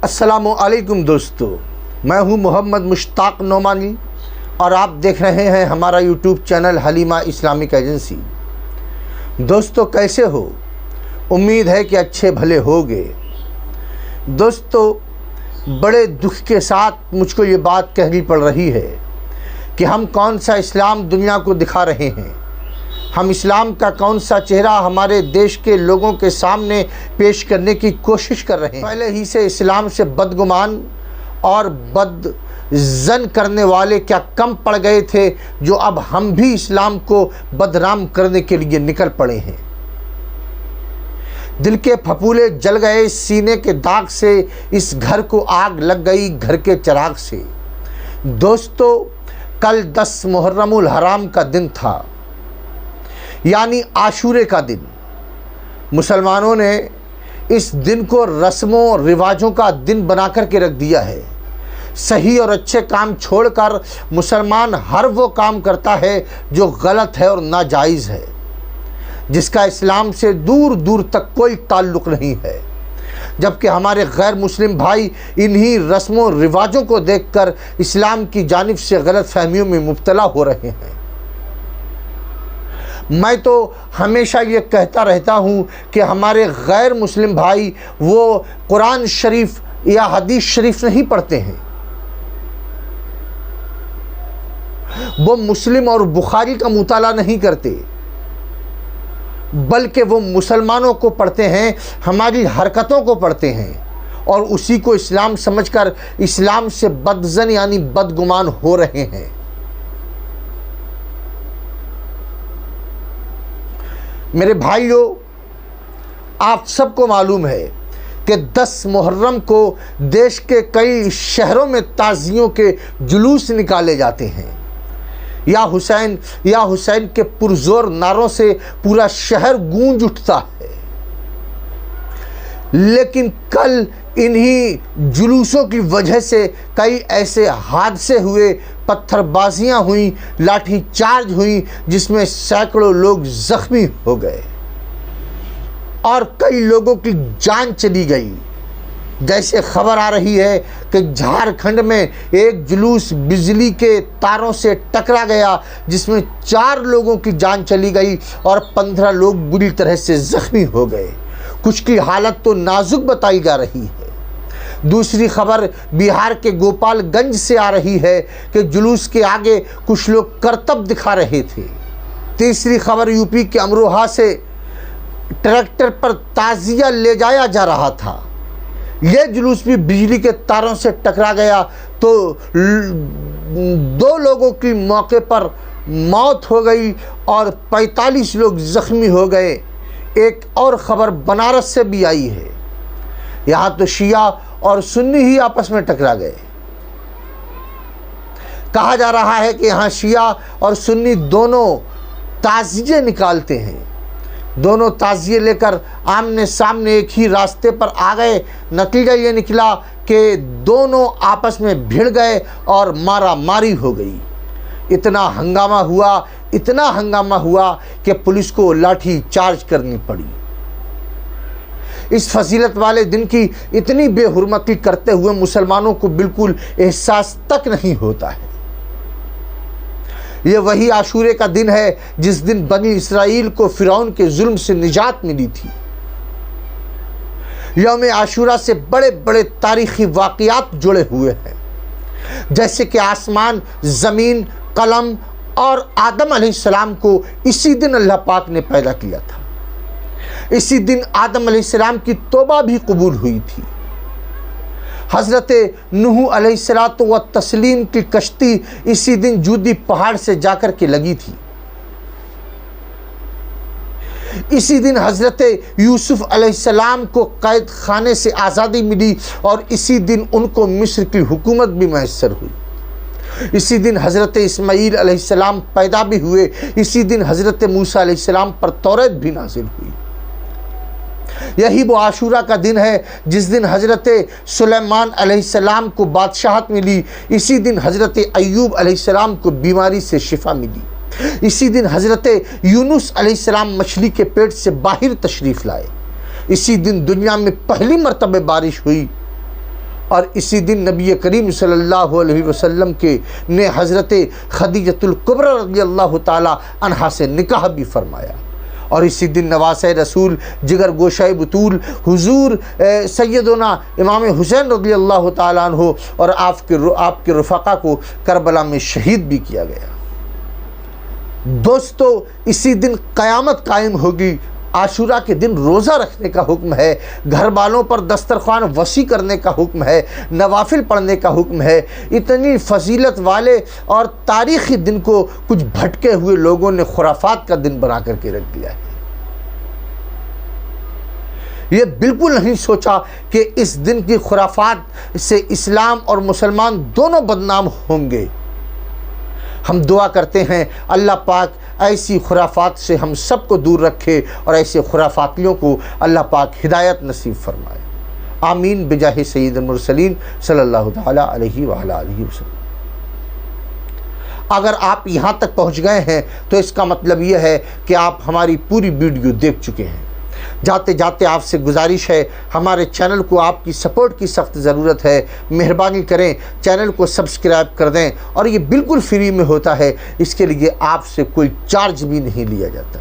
अस्सलामुअलैकुम दोस्तों, मैं हूं मोहम्मद मुश्ताक नोमानी और आप देख रहे हैं हमारा YouTube channel Halima Islamic agency. दोस्तों कैसे हो? उम्मीद है कि अच्छे भले होगे। दोस्तों बड़े दुख के साथ मुझको ये बात कहनी पड़ रही है कि हम कौन सा इस्लाम दुनिया को दिखा रहे हैं, हम इस्लाम का कौन सा चेहरा हमारे देश के लोगों के सामने पेश करने की कोशिश कर रहे हैं। पहले ही से इस्लाम से बदगुमान और बदजन करने वाले क्या कम पड़ गए थे, जो अब हम भी इस्लाम को बदनाम करने के लिए निकल पड़े हैं। दिल के फफूले जल गए, सीने के दाग से इस घर को आग लग गई, घर के चिराग से। दोस्तों कल 10 मुहर्रमुल हराम का दिन था, यानी आशूरे का दिन। मुसलमानों ने इस दिन को रस्मों रिवाजों का दिन बना कर के रख दिया है। सही और अच्छे काम छोड़कर मुसलमान हर वो काम करता है जो गलत है और नाजायज़ है, जिसका इस्लाम से दूर दूर तक कोई ताल्लुक़ नहीं है। जबकि हमारे गैर मुस्लिम भाई इन्हीं रस्मों रिवाजों को देखकर इस्लाम की जानिब से गलत फहमियों में मुब्तला हो रहे हैं। मैं तो हमेशा ये कहता रहता हूँ कि हमारे गैर मुस्लिम भाई वो कुरान शरीफ या हदीस शरीफ नहीं पढ़ते हैं, वो मुस्लिम और बुखारी का मुताला नहीं करते, बल्कि वो मुसलमानों को पढ़ते हैं, हमारी हरकतों को पढ़ते हैं और उसी को इस्लाम समझकर इस्लाम से बदजन यानी बदगुमान हो रहे हैं। मेरे भाइयों, आप सबको मालूम है कि 10 मुहर्रम को देश के कई शहरों में ताज़ियों के जुलूस निकाले जाते हैं। या हुसैन के पुरजोर नारों से पूरा शहर गूंज उठता है। लेकिन कल इन्हीं जुलूसों की वजह से कई ऐसे हादसे हुए, पत्थरबाजियां हुई, लाठी चार्ज हुई, जिसमें सैकड़ों लोग ज़ख्मी हो गए और कई लोगों की जान चली गई। जैसे खबर आ रही है कि झारखंड में एक जुलूस बिजली के तारों से टकरा गया, जिसमें 4 लोगों की जान चली गई और 15 लोग बुरी तरह से ज़ख्मी हो गए। कुछ की हालत तो नाजुक बताई जा रही है। दूसरी खबर बिहार के गोपालगंज से आ रही है कि जुलूस के आगे कुछ लोग करतब दिखा रहे थे। तीसरी खबर यूपी के अमरोहा से ट्रैक्टर पर ताज़िया ले जाया जा रहा था, यह जुलूस भी बिजली के तारों से टकरा गया तो 2 लोगों की मौके पर मौत हो गई और 45 लोग ज़ख्मी हो गए। एक और ख़बर बनारस से भी आई है, यहाँ तो शिया और सुन्नी ही आपस में टकरा गए। कहा जा रहा है कि यहाँ शिया और सुन्नी दोनों ताज़िये निकालते हैं, दोनों ताज़िये लेकर आमने सामने एक ही रास्ते पर आ गए। नतीजा ये निकला कि दोनों आपस में भिड़ गए और मारा मारी हो गई। इतना हंगामा हुआ कि पुलिस को लाठी चार्ज करनी पड़ी। इस फजीलत वाले दिन की इतनी बेहुरमती करते हुए मुसलमानों को बिल्कुल एहसास तक नहीं होता है। ये वही आशूरे का दिन है जिस दिन बनी इसराइल को फिरौन के जुल्म से निजात मिली थी। यौम आशूरा से बड़े बड़े तारीखी वाक़ियात जुड़े हुए हैं, जैसे कि आसमान, ज़मीन, कलम और आदम अलैहिस्सलाम को इसी दिन अल्लाह पाक ने पैदा किया था। इसी दिन आदम अलैहिस्सलाम की तौबा भी कबूल हुई थी। हज़रत नूह अलैहिस्सलातु व तस्लीम की कश्ती इसी दिन जूदी पहाड़ से जाकर के लगी थी। इसी दिन हज़रत यूसुफ अलैहिस्सलाम को कैद खाने से आज़ादी मिली और इसी दिन उनको मिस्र की हुकूमत भी मैसर हुई। इसी दिन हज़रत इस्माईल अलैहिस्सलाम पैदा भी हुए। इसी दिन हज़रत मूसा अलैहिस्सलाम पर तौरात भी नाज़िल हुई। यही वो आशूरा का दिन है जिस दिन हज़रत सुलेमान अलैहिस्सलाम को बादशाहत मिली। इसी दिन हज़रत अय्यूब अलैहिस्सलाम को बीमारी से शिफा मिली। इसी दिन हज़रत यूनुस अलैहिस्सलाम मछली के पेट से बाहर तशरीफ़ लाए। इसी दिन दुनिया में पहली मरतबा बारिश हुई اور اسی دن نبی کریم صلی اللہ علیہ وسلم کے نے حضرت خدیجۃ الکبریٰ رضی اللہ تعالی عنہا سے نکاح بھی فرمایا، اور اسی دن نواسۂ رسول جگر گوشۂ بطول حضور سیدنا امام حسین رضی اللہ تعالیٰ عنہ اور آپ کے رفقا کو کربلا میں شہید بھی کیا گیا۔ دوستو، اسی دن قیامت قائم ہوگی۔ عاشورہ کے دن روزہ رکھنے کا حکم ہے، گھر والوں پر دسترخوان وسیع کرنے کا حکم ہے، نوافل پڑھنے کا حکم ہے۔ اتنی فضیلت والے اور تاریخی دن کو کچھ بھٹکے ہوئے لوگوں نے خرافات کا دن بنا کر کے رکھ دیا ہے۔ یہ بالکل نہیں سوچا کہ اس دن کی خرافات سے اسلام اور مسلمان دونوں بدنام ہوں گے۔ ہم دعا کرتے ہیں اللہ پاک ایسی خرافات سے ہم سب کو دور رکھے اور ایسے خرافاتیوں کو اللہ پاک ہدایت نصیب فرمائے، آمین بجاہ سید المرسلین صلی اللہ تعالیٰ علیہ وآلہ وسلم۔ اگر آپ یہاں تک پہنچ گئے ہیں تو اس کا مطلب یہ ہے کہ آپ ہماری پوری ویڈیو دیکھ چکے ہیں۔ جاتے جاتے آپ سے گزارش ہے، ہمارے چینل کو آپ کی سپورٹ کی سخت ضرورت ہے۔ مہربانی کریں چینل کو سبسکرائب کر دیں، اور یہ بالکل فری میں ہوتا ہے، اس کے لیے آپ سے کوئی چارج بھی نہیں لیا جاتا۔